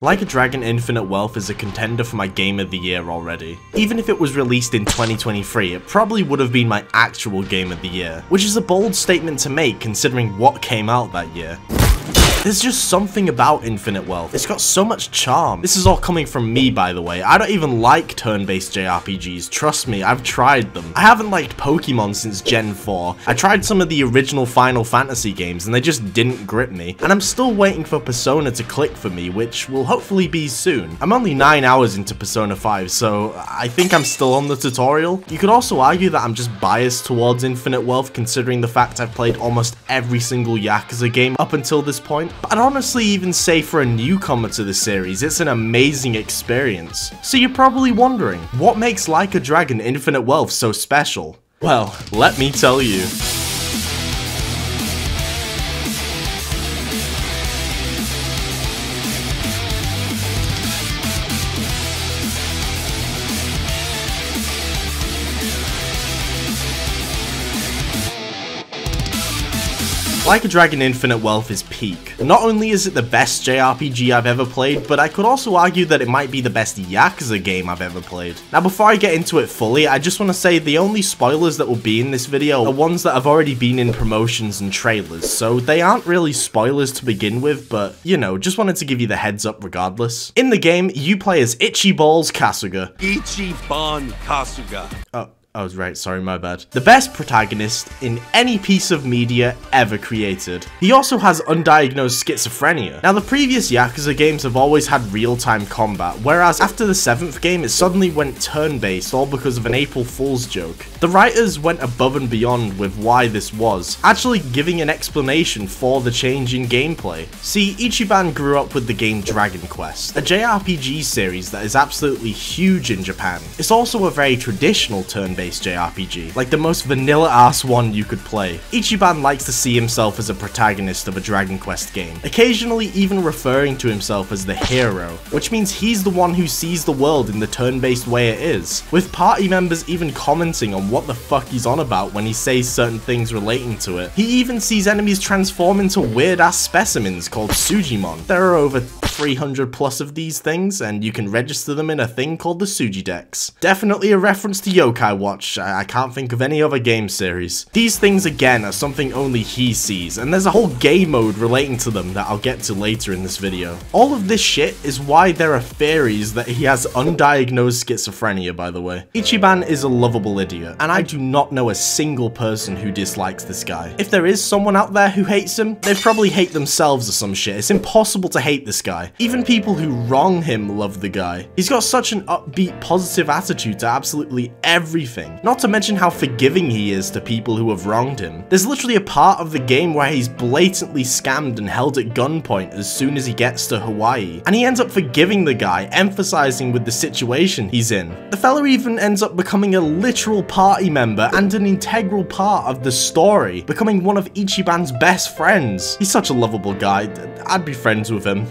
Like a Dragon Infinite Wealth is a contender for my Game of the Year already. Even if it was released in 2023, it probably would have been my actual Game of the Year, which is a bold statement to make considering what came out that year. There's just something about Infinite Wealth. It's got so much charm. This is all coming from me, by the way. I don't even like turn-based JRPGs. Trust me, I've tried them. I haven't liked Pokemon since Gen 4. I tried some of the original Final Fantasy games and they just didn't grip me. And I'm still waiting for Persona to click for me, which will hopefully be soon. I'm only 9 hours into Persona 5, so I think I'm still on the tutorial. You could also argue that I'm just biased towards Infinite Wealth considering the fact I've played almost every single Yakuza game up until this point. But I'd honestly even say for a newcomer to the series, it's an amazing experience. So you're probably wondering, what makes Like a Dragon Infinite Wealth so special? Well, let me tell you. Like a Dragon Infinite Wealth is peak. Not only is it the best JRPG I've ever played, but I could also argue that it might be the best Yakuza game I've ever played. Now before I get into it fully, I just want to say the only spoilers that will be in this video are ones that have already been in promotions and trailers, so they aren't really spoilers to begin with, but you know, just wanted to give you the heads up regardless. In the game, you play as Ichibal's Kasuga. Ichiban Kasuga. Oh. I was right, sorry, my bad. The best protagonist in any piece of media ever created. He also has undiagnosed schizophrenia. Now, the previous Yakuza games have always had real-time combat, whereas after the 7th game, it suddenly went turn-based, all because of an April Fool's joke. The writers went above and beyond with why this was, actually giving an explanation for the change in gameplay. See, Ichiban grew up with the game Dragon Quest, a JRPG series that is absolutely huge in Japan. It's also a very traditional turn-based JRPG, like the most vanilla-ass one you could play. Ichiban likes to see himself as a protagonist of a Dragon Quest game, occasionally even referring to himself as the hero, which means he's the one who sees the world in the turn-based way it is, with party members even commenting on what the fuck he's on about when he says certain things relating to it. He even sees enemies transform into weird-ass specimens called Sujimon. There are over 300 plus of these things, and you can register them in a thing called the Sujidex. Definitely a reference to Yokai Watch. I can't think of any other game series. These things again are something only he sees, and there's a whole game mode relating to them that I'll get to later in this video. All of this shit is why there are theories that he has undiagnosed schizophrenia, by the way. Ichiban is a lovable idiot, and I do not know a single person who dislikes this guy. If there is someone out there who hates him, they probably hate themselves or some shit. It's impossible to hate this guy. Even people who wrong him love the guy. He's got such an upbeat, positive attitude to absolutely everything. Not to mention how forgiving he is to people who have wronged him. There's literally a part of the game where he's blatantly scammed and held at gunpoint as soon as he gets to Hawaii, and he ends up forgiving the guy, emphasizing with the situation he's in. The fella even ends up becoming a literal party member and an integral part of the story, becoming one of Ichiban's best friends. He's such a lovable guy. I'd be friends with him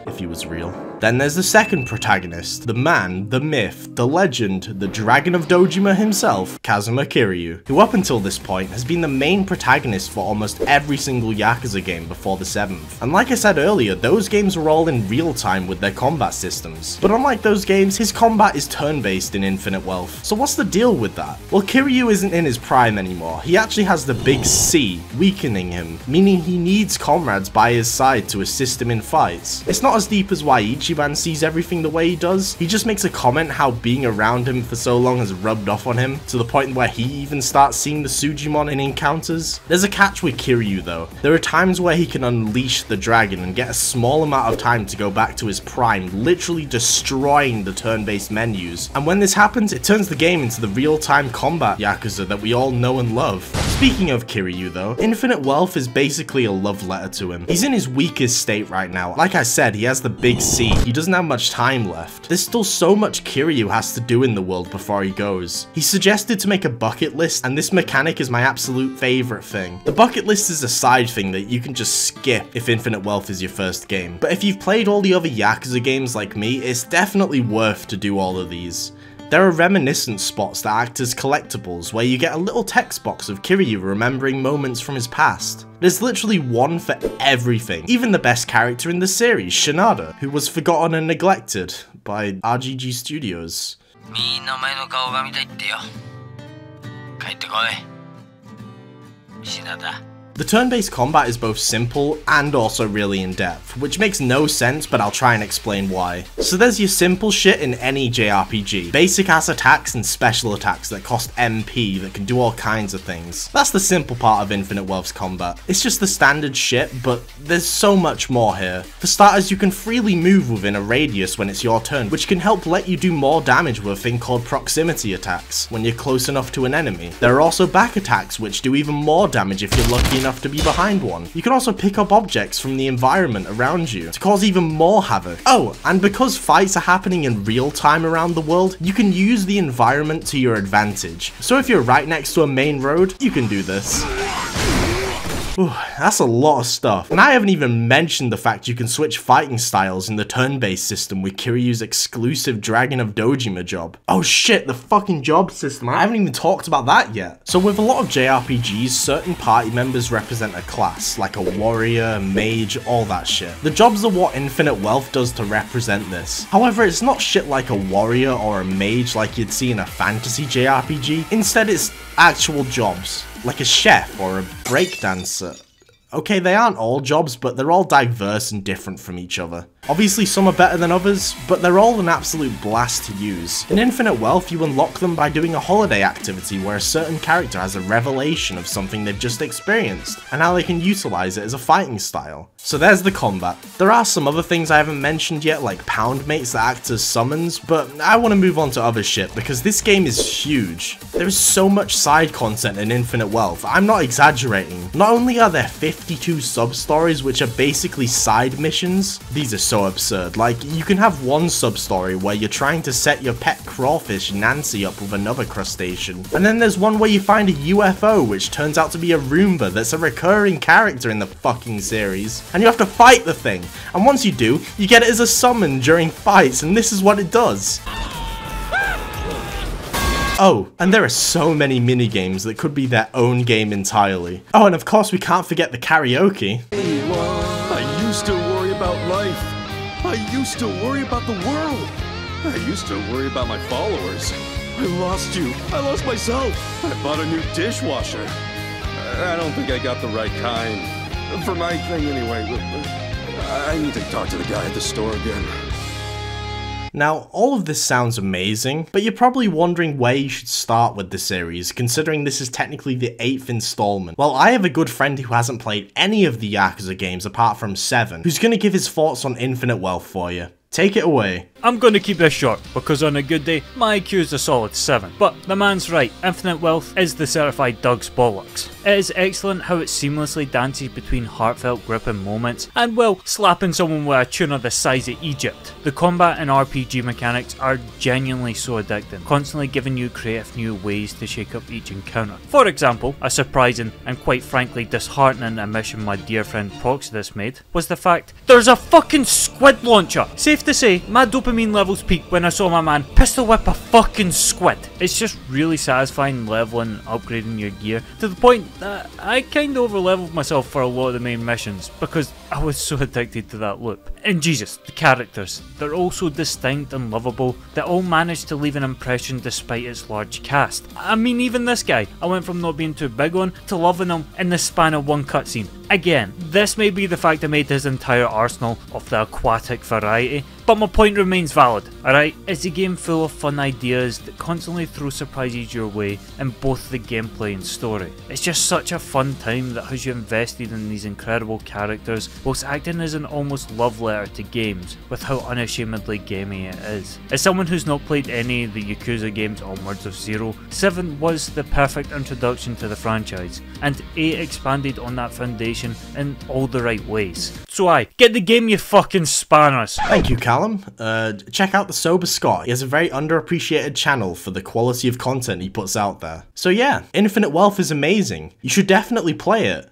if he was real. Then there's the second protagonist, the man, the myth, the legend, the Dragon of Dojima himself, Kazuma Kiryu, who up until this point has been the main protagonist for almost every single Yakuza game before the 7th. And like I said earlier, those games were all in real time with their combat systems. But unlike those games, his combat is turn-based in Infinite Wealth. So what's the deal with that? Well, Kiryu isn't in his prime anymore. He actually has the big C, weakening him, meaning he needs comrades by his side to assist him in fights. It's not as deep as why Ichiban sees everything the way he does. He just makes a comment how being around him for so long has rubbed off on him, to the point where he even starts seeing the Sujimon in encounters. There's a catch with Kiryu though. There are times where he can unleash the dragon and get a small amount of time to go back to his prime, literally destroying the turn-based menus. And when this happens, it turns the game into the real-time combat Yakuza that we all know and love. Speaking of Kiryu though, Infinite Wealth is basically a love letter to him. He's in his weakest state right now. Like I said, he has the big C. He doesn't have much time left. There's still so much Kiryu has to do in the world before he goes. He suggested to make a bucket list, and this mechanic is my absolute favorite thing. The bucket list is a side thing that you can just skip if Infinite Wealth is your first game. But if you've played all the other Yakuza games like me, it's definitely worth to do all of these. There are reminiscence spots that act as collectibles where you get a little text box of Kiryu remembering moments from his past. There's literally one for everything, even the best character in the series, Shinada, who was forgotten and neglected by RGG Studios. The turn-based combat is both simple and also really in-depth, which makes no sense, but I'll try and explain why. So there's your simple shit in any JRPG. Basic ass attacks and special attacks that cost MP that can do all kinds of things. That's the simple part of Infinite Wealth's combat. It's just the standard shit, but there's so much more here. For starters, you can freely move within a radius when it's your turn, which can help let you do more damage with a thing called proximity attacks when you're close enough to an enemy. There are also back attacks which do even more damage if you're lucky enough to be behind one. You can also pick up objects from the environment around you to cause even more havoc. Oh, and because fights are happening in real time around the world, you can use the environment to your advantage. So if you're right next to a main road, you can do this. Ooh, that's a lot of stuff. And I haven't even mentioned the fact you can switch fighting styles in the turn-based system with Kiryu's exclusive Dragon of Dojima job. Oh shit, the fucking job system. I haven't even talked about that yet. So with a lot of JRPGs, certain party members represent a class, like a warrior, mage, all that shit. The jobs are what Infinite Wealth does to represent this. However, it's not shit like a warrior or a mage like you'd see in a fantasy JRPG. Instead, it's actual jobs, like a chef or a breakdancer. Okay, they aren't all jobs, but they're all diverse and different from each other. Obviously some are better than others, but they're all an absolute blast to use. In Infinite Wealth, you unlock them by doing a holiday activity where a certain character has a revelation of something they've just experienced, and how they can utilize it as a fighting style. So there's the combat. There are some other things I haven't mentioned yet, like pound mates that act as summons, but I want to move on to other shit because this game is huge. There is so much side content in Infinite Wealth, I'm not exaggerating. Not only are there 52 sub-stories which are basically side missions, these are so absurd. Like, you can have one sub-story where you're trying to set your pet crawfish Nancy up with another crustacean, and then there's one where you find a UFO which turns out to be a Roomba that's a recurring character in the fucking series, and you have to fight the thing, and once you do, you get it as a summon during fights, and this is what it does. Oh, and there are so many minigames that could be their own game entirely. Oh, and of course we can't forget the karaoke. I used to worry about life. I used to worry about the world. I used to worry about my followers. I lost you. I lost myself. I bought a new dishwasher. I don't think I got the right kind. For my thing anyway. I need to talk to the guy at the store again. Now, all of this sounds amazing, but you're probably wondering where you should start with the series, considering this is technically the 8th installment. Well, I have a good friend who hasn't played any of the Yakuza games apart from 7, who's going to give his thoughts on Infinite Wealth for you. Take it away. I'm going to keep this short, because on a good day, my IQ is a solid 7. But the man's right, Infinite Wealth is the certified Doug's bollocks. It is excellent how it seamlessly dances between heartfelt gripping moments, and well, slapping someone with a tuna the size of Egypt. The combat and RPG mechanics are genuinely so addicting, constantly giving you creative new ways to shake up each encounter. For example, a surprising and quite frankly disheartening admission my dear friend Proxidus made was the fact there's a fucking squid launcher! Safe to say, my dopamine levels peaked when I saw my man pistol whip a fucking squid. It's just really satisfying leveling and upgrading your gear to the point that I kinda over-leveled myself for a lot of the main missions because I was so addicted to that loop. And Jesus, the characters, they're all so distinct and lovable that all manage to leave an impression despite its large cast. I mean, even this guy, I went from not being too big on to loving him in the span of one cutscene. Again, this may be the fact I made his entire arsenal of the aquatic variety, but my point remains valid, alright? It's a game full of fun ideas that constantly throw surprises your way in both the gameplay and story. It's just such a fun time that has you invested in these incredible characters whilst acting as an almost love letter to games with how unashamedly gamey it is. As someone who's not played any of the Yakuza games onwards of Zero, 7 was the perfect introduction to the franchise, and 8 expanded on that foundation in all the right ways. So get the game, you fucking spanners! Thank you, Callum. Check out the Sober Scott. He has a very underappreciated channel for the quality of content he puts out there. So yeah, Infinite Wealth is amazing. You should definitely play it.